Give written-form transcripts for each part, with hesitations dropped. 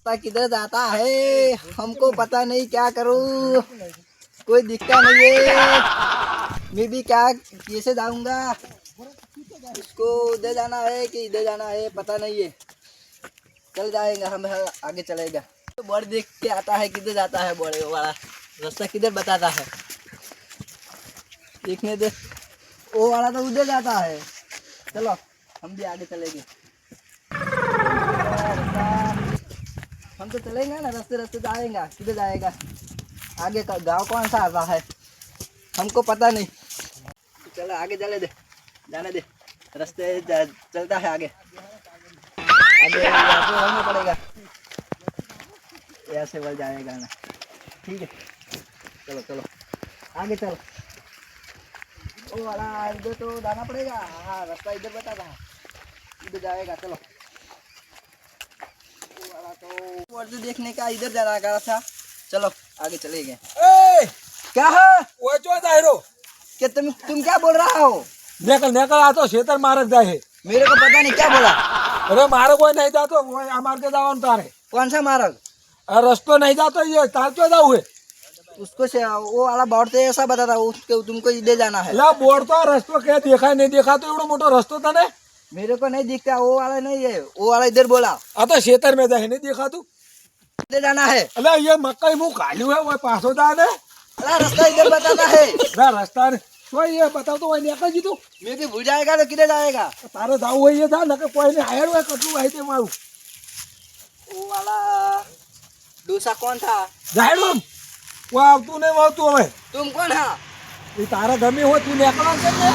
रास्ता किधर जाता है हमको पता नहीं, क्या करूँ, कोई दिखता नहीं है। मैं भी क्या कैसे जाऊंगा, इसको उधर जाना है कि इधर जाना है पता नहीं है। चल जाएगा हम, आगे चलेगा। तो बड़ देख के आता है किधर जाता है, बड़े वाला रास्ता किधर बताता है, देखने दे। वो वाला तो उधर जाता है, चलो हम भी आगे चलेंगे। हम तो चलेंगे ना, रास्ते रास्ते जाएगा, किधर जाएगा, आगे का गांव कौन सा आता है हमको पता नहीं। चलो आगे चले दे, जाने दे, रास्ते चलता है आगे। आगे यहाँ पे रहना पड़ेगा, ऐसे बढ़ जाएगा ना, ठीक है। चलो चलो आगे चलो। ओ वाला इधर तो जाना पड़ेगा, हाँ रास्ता इधर बता था, इधर जाएगा। चलो ओ वाला तो वर्दी देखने का इधर जाना का था, चलो आगे चले गए। क्या है वो जो जाहिरो कि तुम क्या बोल रहा हो? नेकल नेकल आतो शेतर मारक जाए। मेरे को पता नहीं क्या बोला। अरे मारो कोई नहीं जातो, वो मार के जाओ तारे। कौन सा मार्ग? रस्तो नहीं जातो, ये तार क्यों जाऊ है? उसको से वो वाला बोर्ड से ऐसा बता था उसके, तुमको इधर जाना है। ला बोर्ड तो रस्तो क्या देखा नहीं देखा तो एवढो मोटो रस्तो था ने। मेरे को नहीं दिखता, वो वाला नहीं है, वो वाला इधर बोला। तो शेतर में जाए नहीं देखा तू? इधर जाना है। अला ये मकई मुंह खाली है, वो पासो जाने। अरे रास्ता इधर बताता है। ना रास्ता ने तो ये बताओ तो वही निकल जी तू। मैं भी भूल जाएगा तो किधर जाएगा? तारे जाऊ है ये जा ना कोई नहीं आयर हुआ कटलू है ते मारू। वो वाला दूसरा कौन था? जाहिर हम वो अब तूने वो तू है तुम कौन है? ये तारा गमी हो तू निकला करने।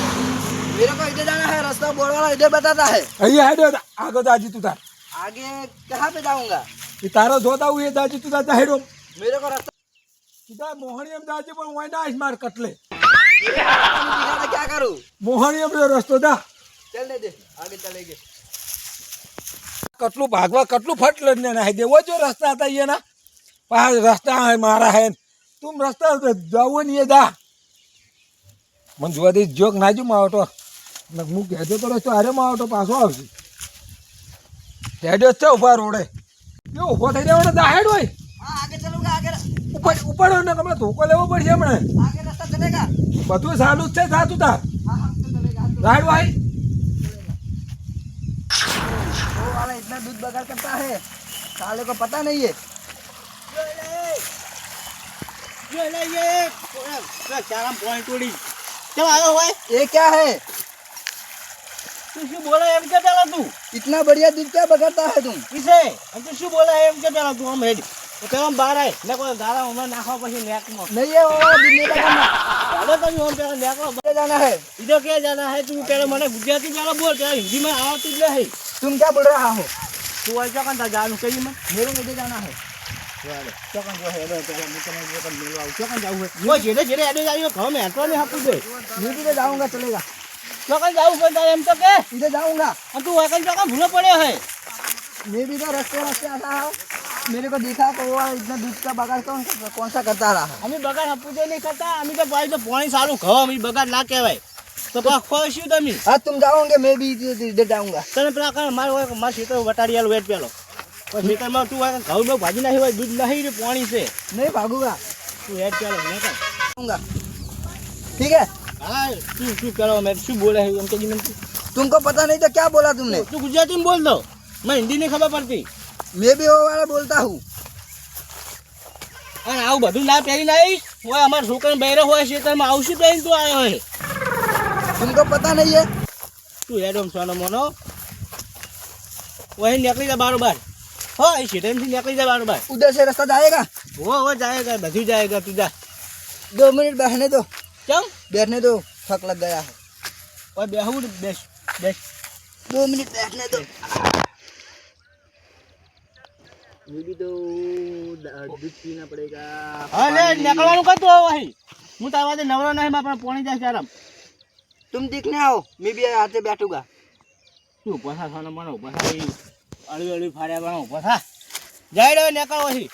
मेरे को इधर जाना है, रास्ता बोर्ड वाला इधर बताता है। ये है दे आगे जाजी तू तार। आगे कहाँ पे जाऊंगा? ये तारा जोता हुए जाजी तू तार जाहिर हम मेरे को रास्ता सीधा मोहनियम जाजी पण वही ना मार कटले। दिखाता, क्या करूँ? मोहनियम रो रस्तो दा चलने दे, आगे चलेंगे। कटलू भागवा कटलू फट लड़ने ना है दे वो जो रास्ता आता ये ना पहाड़ रास्ता है मारा है तुम रास्ता जाओ नहीं ये दा मन जो दे जोक ना जो मावटो न मु कहते तो रस्तो अरे मावटो पासो आवसी हेडो छ ऊपर रोडे यो ऊपर થઈ રહેવાનો દા હેડ હોય। हाँ आगे चलूंगा, आगे ઉપર ઉપર ને કમળા ધોકો લેવો પડશે હમણે आगे रास्ता चलेगा। બધું સાલું જ છે થાતું તા हाँ हम तो चलेगा। રાઈડ ભાઈ। वो वाला इतना दूध बगाड़ करता है, साले को पता नहीं है। ये क्या है? તું શું બોલે એમ કે પેલા તું इतना बढ़िया दूध क्या बगाड़ता है तुम? કિસે તું શું બોલે એમ કે પેલા તું આમ હેડ તો પેલા બહાર આય ને કોઈ ગાળા ઉમર નાખવા પછી નેકમાં नहीं है वो वाला दूध नहीं बगाड़ना। ચાલો તમે આમ પેલા નેકમાં किधर जाना है? ઇધર કે જાના હે તું પેલા મને ગુજરાતી પેલા બોલ પેલા હિન્દીમાં આવતું જ નહીં तुम क्या बोल रहा हो? તું આ ચોકન તા જાનું કઈ માં मेरे को इधर जाना है। ચોકન જો હે પેલા હું તને ચોકન મેળવા આવું ચોકન જાવું હે ઓ જેડે જેડે આડે જાયો ઘર મે હટવા ને હાપું દે मैं भी इधर जाऊंगा, चलेगा। ચોકન જાવું પણ તારે એમ તો કે इधर जाऊंगा। અને તું એકલ ચોકન ભૂલો પડ્યો હે मैं भी तो रास्ते रास्ते आता हूँ, मेरे को देखा तो वो वाला इतना दूध का बगाड़ कौन सा करता रहा। અમે બગાડ હાપું દે નહીં કરતા અમે તો ભાઈ તો પાણી સારું ખાવ અમે બગાડ ના કહેવાય તો પા ખોશું તમે हाँ तुम जाओगे, मैं भी इधर जाऊंगा। તને પેલા કાં મારું હોય મારા ખેતર વટાડી આલું વેટ પેલો પછી ખેતરમાં તું હોય ઘઉં બહુ ભાજી નાખી હોય દૂધ નહીં રે પાણી છે नहीं भागूंगा, તું હેડ પેલો ને કાં जाऊंगा। ठीक है, હા તું પેલો મેં શું બોલે છે એમ કહીને तुमको पता नहीं तो क्या बोला तुमने? તું ગુજરાતીમાં બોલ દો મને હિન્દી નહીં ખબર પડતી मैं भी वो वाला बोलता हूँ। અને આવું બધું ના પહેરી નહીં હોય અમારા છોકરાને બહેરો હોય ખેતરમાં આવશું તો તું આવ્યો હોય तुमको पता नहीं है? તું હેડ આમ સોનો મોનો વહી નીકળી જા બારોબાર હો એ ખેતરથી નીકળી જા બારોબાર उधर से रास्ता जाएगा। हो जाएगा બધું जाएगा તું જા 2 मिनट बैठने दो, કેમ बैठने दो, थक लग गया है। ઓય બેહું બેસ બેસ 2 मिनट बैठने दो। ये भी तो दूध पीना पड़ेगा। હા લે નીકળવાનું કતું હવે અહીં હું તારા વાતે નવરો નહીં મારા પાણી જાય આરામ तुम देखने आओ, मैं भी आते बैठूंगा। તું પછા થાનો મનો પછા અળી અળી ફાડ્યા બનો પછા જાય રે નીકળો અહીં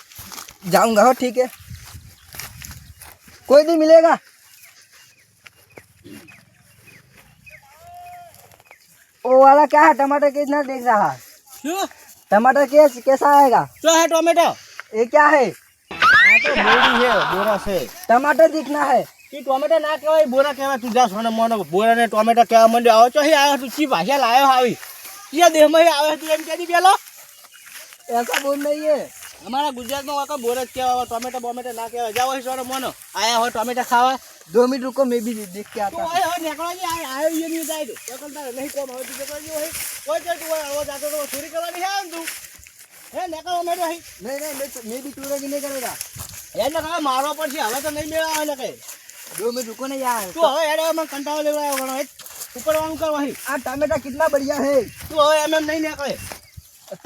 जाऊंगा, हो ठीक है, कोई नहीं मिलेगा। वो वाला क्या है, टमाटर कितना देख रहा है? શું टमाटर कैसा आएगा? जो है टोमेटो ये क्या है? हाँ तो बोरी है बोरा से टमाटर दिखना है। ઈ ટોમેટો ના કહેવાય બોરા કહેવાય તું જા સોને મોનો બોરા ને ટોમેટો કહેવા માંડ્યો આવો ચોહી આવ્યો તું ચી ભાષા લાયો આવી ક્યાં દેહમાં આવે તું એમ કહેતી પેલો ऐसा बोल नहीं है। અમારા ગુજરાતમાં વાકો બોરા જ કહેવાય ટોમેટો બોમેટો ના કહેવાય જાઓ હી સોને મોનો આયા હોય ટોમેટો ખાવા 2 मिनट रुको, मैं भी देख के आता તું हूँ। આય હોય નેકળો જી આયો ઈ ની જાય તું એકલતા નહીં કોમ હવે તું જતો જી હોય કોઈ ચાલ તું આવો જાતો તો ચોરી કરવાની હે આમ તું હે નેકળો મેડો હી नहीं नहीं, मैं भी टूरेगी नहीं करेगा। એને કહે મારો પડશે હવે તો નહીં મેળાવે ને કઈ 2 मिनट रुको ना यार। તું હવે એડે મને કંટાળો લેવડાયો ગણો ઉપરવાનું કર વહી टमाटर कितना बढ़िया है। તું હવે એમ નહીં નીકળે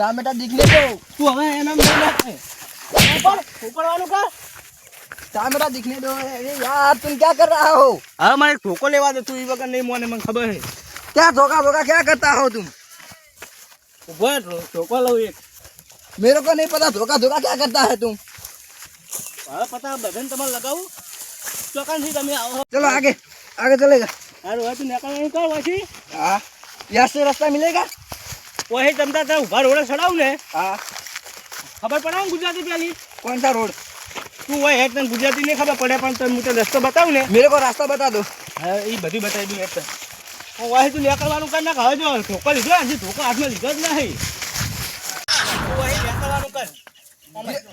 टमाटर दिखने दो। તું હવે એમ નહીં નીકળે ઉપરવાનું કર टमाटर दिखने दो। अरे यार तुम क्या कर रहा हो? હવે મારે ઠોકો લેવા દે તું એ વગર નહીં મોને મને ખબર છે क्या धोखा धोखा क्या करता हो तुम? ઉભો ઠોકો લઉં એક मेरे को नहीं पता धोखा धोखा क्या करता है तुम। હવે પતા બધાને તમારે લગાવું ચોકાનથી તમે આવો चलो आगे आगे चलेगा। હારું હવે તું નીકળવાનું કર પછી हाँ, यहाँ से रास्ता मिलेगा। ઓહે તમતા ત્યાં ઉભા રોડે ચડાવું ને हाँ, ખબર પડે ને ગુજરાતી પેલી कौन सा रोड? તું હોય હેઠ તને ગુજરાતી નહીં ખબર પડે પણ તને હું તો રસ્તો બતાવું ને मेरे को रास्ता बता दो। હા એ બધું બતાવી દઉં હેઠ ઓહે તું નીકળવાનું કર નાખ હવે જો ઠોકો લીધો હજી ઠોકો હાથમાં લીધો જ નહીં ઓહે નીકળવાનું કર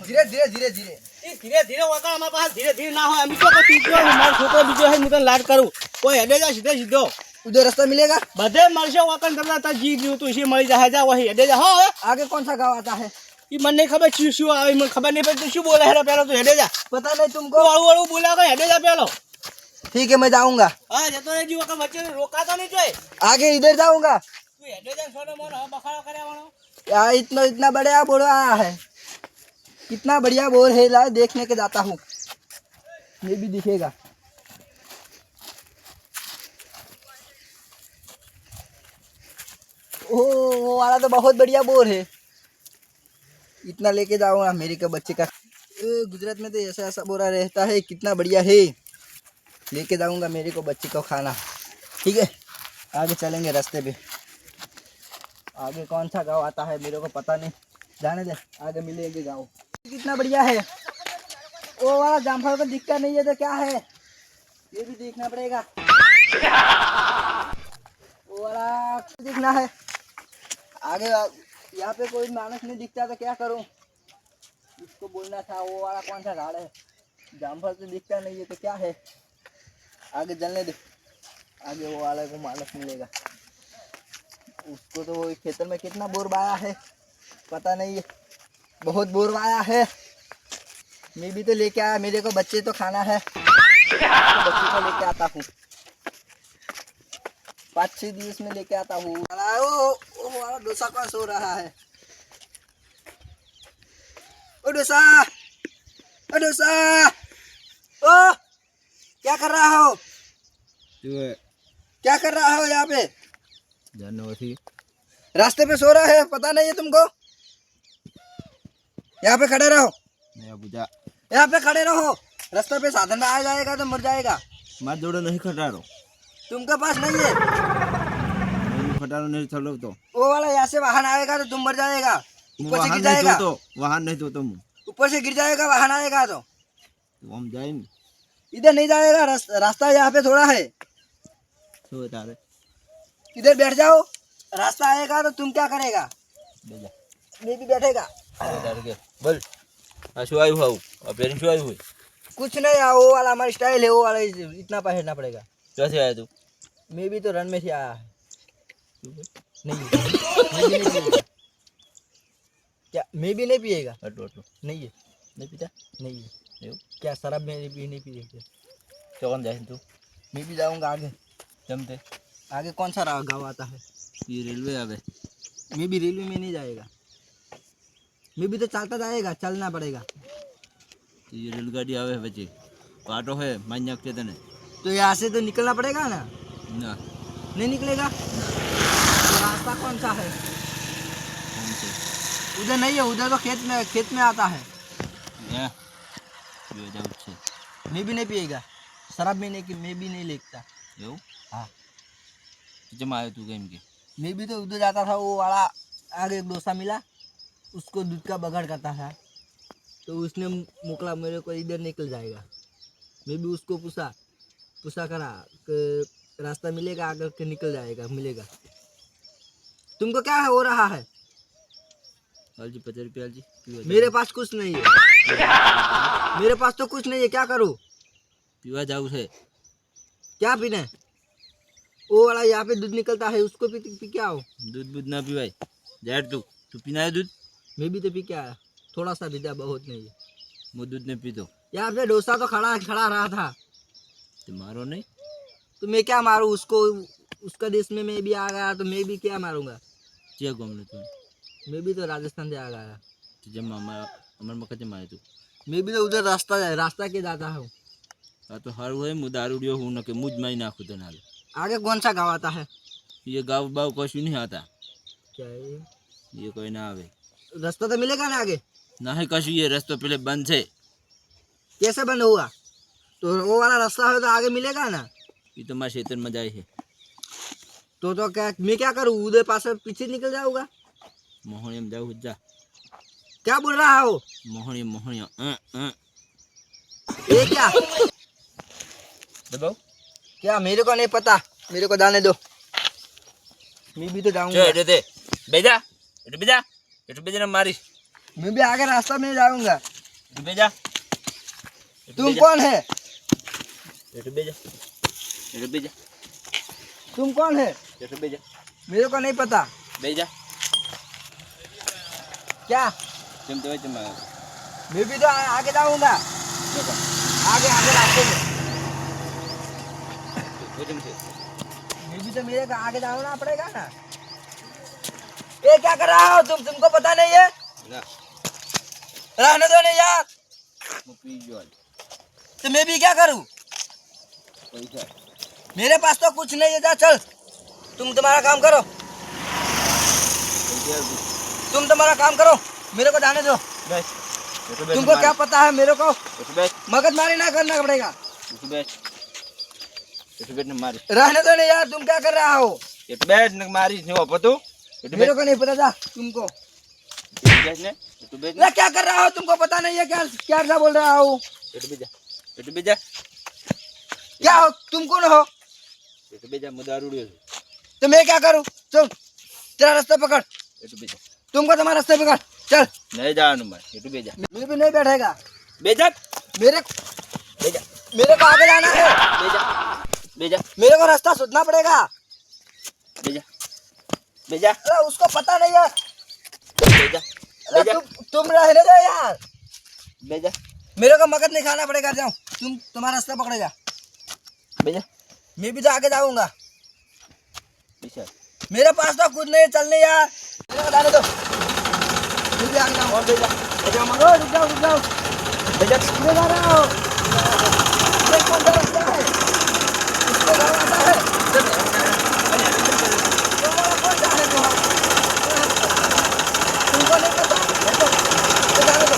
धीरे धीरे धीरे धीरे। એ ધીરે ધીરે વગર અમારા પાસે ધીરે ધીરે ના હોય અમે તો કોઈ તીજો મારો છોકરો બીજો છે હું તને લાડ કરું કોઈ હેડે જા સીધે સીધો उधर रास्ता मिलेगा। બધે મળશે વકન તમને ત્યાં જી ગયું તું છે મળી જાય જા વહી હેડે જા હો आगे कौन सा गाँव आता है? એ મને નહીં ખબર શું શું આવે મને ખબર નહીં પડતી શું બોલે હેડો પેલો તું હેડે જા पता नहीं तुमको। તું વાળું વાળું બોલ્યા કઈ હેડે જા પેલો ठीक है, मैं जाऊंगा। હા જતો રહેજી વખત વચ્ચે રોકાતો નહીં જોઈ आगे इधर जाऊंगा। તું હેડે જા સોનો મોનો હવે બખાડો કર્યા વાળો यार इतना इतना बढ़िया बोर आया है। कितना बढ़िया बोर है, ला देखने के जाता हूँ। ये भी दिखेगा। ओह वो वाला तो बहुत बढ़िया बोर है। इतना लेके जाऊंगा मेरे के बच्चे का। गुजरात में तो ऐसा ऐसा बोरा रहता है, कितना बढ़िया है। लेके जाऊंगा मेरे को बच्चे को खाना। ठीक है, आगे चलेंगे रास्ते पे। आगे कौन सा गांव आता है मेरे को पता नहीं, जाने दे, आगे मिलेंगे गांव। कितना बढ़िया है। वो वाला जामफल को दिखता नहीं है तो क्या है, ये भी देखना पड़ेगा। वो वाला दिखना है। आगे यहाँ पे कोई मानस नहीं दिखता तो क्या करूँ, इसको बोलना था। वो वाला कौन सा झाड़ है, जामफल तो दिखता नहीं है तो क्या है। आगे जलने दे, आगे वो वाले को मानस मिलेगा। उसको तो वो खेतर में कितना बोर बाया है पता नहीं है, बहुत बोर बाया है। मैं भी तो लेके आया, मेरे को बच्चे तो खाना है, तो बच्चे को लेके आता हूँ। 5-6 दिवस में लेके आता हूँ। ओ वाला डोसा कौन सो रहा है? ओ डोसा, ओ डोसा, ओ क्या कर रहा हो? क्या कर रहा हो यहाँ पे? रास्ते पे सो रहा है, पता नहीं है तुमको? यहाँ पे खड़े रहो, यहाँ पे खड़े रहो। रास्ते पे साधन में आ जाएगा तो मर जाएगा। માર જોડે નહીં ખટારો तुमके पास नहीं है? ખટારો નહીં થલો તો वो वाला यहाँ से वाहन आएगा तो तुम मर जाएगा, ऊपर से गिर जाएगा। વાહન નહીં જોતો હું ऊपर से गिर जाएगा वाहन आएगा तो। આમ જાય ને इधर नहीं जाएगा, रास्ता यहाँ पे थोड़ा है। શું તારે इधर बैठ जाओ, रास्ता आएगा तो तुम क्या करेगा? मैं भी बैठेगा। તારે કે બોલ આ શું આવ્યું આવું આ પેન શું આવ્યું હોય कुछ नहीं यार, वो वाला हमारा स्टाइल है, वो वाला इतना पहनना पड़ेगा। ક્યાંથી આવ્યા તું मैं भी तो रन में से आया है। नहीं मैं भी नहीं पिएगा। क्या मैं भी नहीं पिएगा? આટલું આટલું नहीं है, નહીં પીતા नहीं है। એવું क्या शराब में भी नहीं पिएगा? ચોકન જાય તું मैं भी जाऊंगा आगे। કેમ તે आगे कौन सा गाँव आता है? એ રેલવે આવે मैं भी रेलवे में नहीं जाएगा, मैं भी तो चलता जाएगा, चलना पड़ेगा। એ રેલગાડી આવે વચ્ચે પાટો હે મારી નાખશે તને तो यहाँ से तो निकलना पड़ेगा ना, ના नहीं निकलेगा तो रास्ता कौन सा है? કોણ છે उधर नहीं है, उधर तो खेत में आता है। હે જો જાવ છે मैं भी नहीं पिएगा शराब में, नहीं मैं भी नहीं लेता। એવું हाँ, જમા આવ્યો તું કેમ કે मैं भी तो उधर जाता था, वो वाला आगे एक डोसा मिला, उसको दूध का बगाड़ करता है, तो उसने मोकला मेरे को इधर निकल जाएगा। मैं भी उसको पूछा पूछा करा कि रास्ता मिलेगा आगे के निकल जाएगा मिलेगा। तुमको क्या हो रहा है? जी 50 रुपया जी पीवा मेरे पास कुछ नहीं है, मेरे पास तो कुछ नहीं है, क्या करूँ? पीवा जाऊ है क्या पीना? वो वाला यहाँ पे दूध निकलता है, उसको पी के आओ। दूध बुध ना पीवाई जाट तू पीना है दूध मैं भी तो पी के आया, थोड़ा सा पीता, बहुत नहीं है। मैं दूध नहीं पीतो यहाँ पे डोसा तो खड़ा खड़ा रहा था, तुम्हारो नहीं तो मैं क्या मारूं उसको? उसका देश में मैं भी आ गया तो मैं भी क्या मारूंगा? क्या गमले तुम मैं भी तो राजस्थान से आ गया, तो जब मामा अमर मक्का जब आए तू मैं भी तो उधर रास्ता के जाता हूँ। आ तो हर हुए मु दारूडियो हूँ न के मुझ में ही नाखू तो नाले आगे कौन सा गाँव आता है? ये गाँव बाव कशु नहीं आता क्या है? ये कोई ना आवे रास्ता तो मिलेगा ना आगे? ना है कशु ये रास्ता पहले बंद है कैसे बंद हुआ? तो वो वाला रास्ता है तो आगे मिलेगा ना? ये तो मार क्षेत्र में जाए है तो क्या मैं क्या करूँ? उधर पास से पीछे निकल जाऊंगा। मोहनिया में जाओ जा क्या बोल रहा हो? मोहनिया ये क्या? दबाओ क्या मेरे को नहीं पता, मेरे को जाने दो, मैं भी तो जाऊंगा। चल दे बेजा इट बेजा ना मारी मैं भी आगे रास्ता में जाऊंगा। इट बेजा तुम कौन है? इट बेजा तुम कौन है? इट बेजा मेरे को नहीं पता। बेजा क्या? तुम तो मैं भी तो आगे जाऊंगा, आगे आगे रास्ते में। मैं भी तो मेरे को आगे जाना पड़ेगा ना। ये क्या कर रहा हो तुमको पता नहीं है? रहने दो नहीं यार, तो मैं भी क्या करूं? मेरे पास तो कुछ नहीं है, जा चल, तुम तुम्हारा काम करो, तुम तुम्हारा काम करो, मेरे को जाने दो। तुमको क्या पता है? मेरे को मगजमारी ना करना पड़ेगा। रहने दो नहीं यार, तुम क्या कर रहा हो? मेरे को नहीं पता था तुमको। ना क्या कर रहा हो? तुमको पता नहीं है क्या? क्या सा बोल रहा हो? क्या हो तुम? कौन हो? तो मैं क्या करूं? चल तेरा रास्ता पकड़, तुमको तुम्हारा रास्ता पकड़, चल। नहीं जाना मैं भी नहीं बैठेगा, बेजा मेरे को आगे जाना है, मेरे को रास्ता सोचना पड़ेगा। अरे उसको पता नहीं है। अरे तुम रहने दो यार, मेरे को मगज नहीं खाना पड़ेगा। जाओ तुम, तुम्हारा रास्ता पकड़ेगा, मैं भी तो आगे जाऊंगा। मेरे पास तो कुछ नहीं, चलने यार, मेरे को जाने दो, मैं भी आगे जाऊंगा। रुक जाओ, किधर जा रहा हो? ये कौन सा रास्ता है? इसको गाँव आता है? ये वाला कौन सा है तुम्हारा? तुमको नहीं पता? तो जाने दो।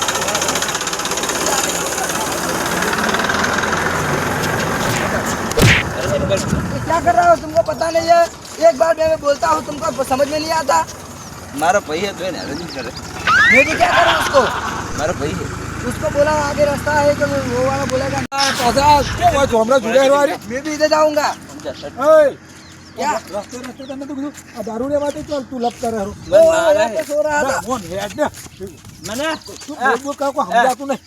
ये क्या कर रहा हो? तुमको पता नहीं है? एक बार मैं बोलता हूँ तुमको समझ में नहीं आता। मारा भाई है तो नहीं करे मैं भी क्या करूँ उसको? मारा भाई है उसको बोला आगे रास्ता है, तो वो वाला बोलेगा क्या हुआ तो हमरा जुड़े हो अरे मैं भी इधर जाऊंगा। क्या रास्ते करने तो दारू रे बात चल तू लब कर रहा वो वाला यहाँ पे सो रहा था। कौन है आज ना मैंने तू बोल का को हम जा तू नहीं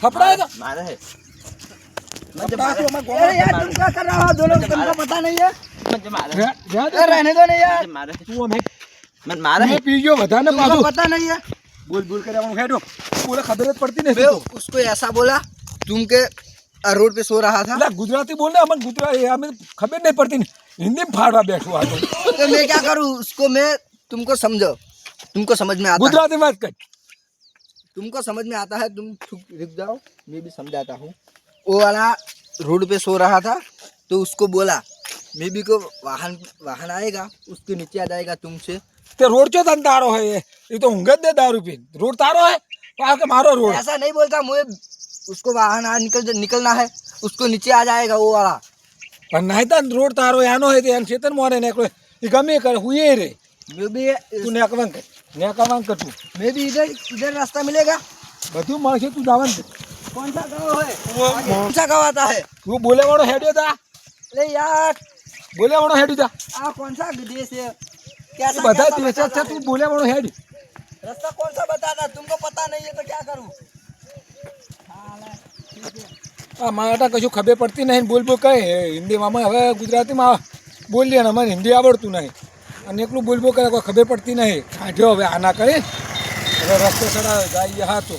थपड़ा है मारा है अरे यार तुम क्या कर रहा हो? दोनों तुमको पता नहीं है? अरे रहने दो नहीं यार, मारा तू हमें मन मारा है पीजो बता ना तुमको पता नहीं है? बोल करे हम हेडो पूरा खतरे पड़ती नहीं मैं उसको ऐसा बोला तुम के रोड पे सो रहा था, ला गुजराती बोल रहा हम गुजराती हमें खबर नहीं पड़ती हिंदी में फाड़ रहा बैठो आ तो मैं क्या करूँ उसको? मैं तुमको समझो, तुमको समझ में आता है? गुजराती बात कर तुमको समझ में आता है, तुम रुक जाओ, मैं भी समझाता हूँ। वो वाला रोड पे सो रहा था, तो उसको बोला मैं भी को वाहन आएगा उसके नीचे आ जाएगा तुमसे। ते रोड चो तारो है ये तो हुंगत दे दारू पी रोड तारो है तो आके मारो रोड ऐसा नहीं बोलता मुझे, उसको वाहन निकलना है, उसको नीचे आ जाएगा वो वाला। पर नहीं तो रोड तारो यानो है तो चेतन मोरे ने ये गमे कर हुए रे मैं भी तू ने अकवन कर નેકામાં કટું मैं भी इधर इधर रास्ता मिलेगा। બધું મળશે તું દાવન कौन सा गाँव है? कौन सा गाँव आता है? તું બોલે વાળો હેડ્યો તા अरे यार બોલે વાળો હેડ્યું તા आप कौन सा देश है? कैसा બધા कैसा દેશ જ बताता છે है? તું બોલે વાળો હેડ रास्ता कौन सा बताता है? तुमको पता नहीं है तो क्या करूँ? આ મારા કશું ખબર પડતી નહીં બોલ બોલ કહે હિન્દીમાં અમે હવે ગુજરાતીમાં બોલીએ ને મને હિન્દી આવડતું નહીં અને એકલું બોલ બોલ કરે કોઈ ખબર પડતી નહીં કાઢ્યો હવે આના કરી હવે રસ્તો ચડાવે જાય હાથો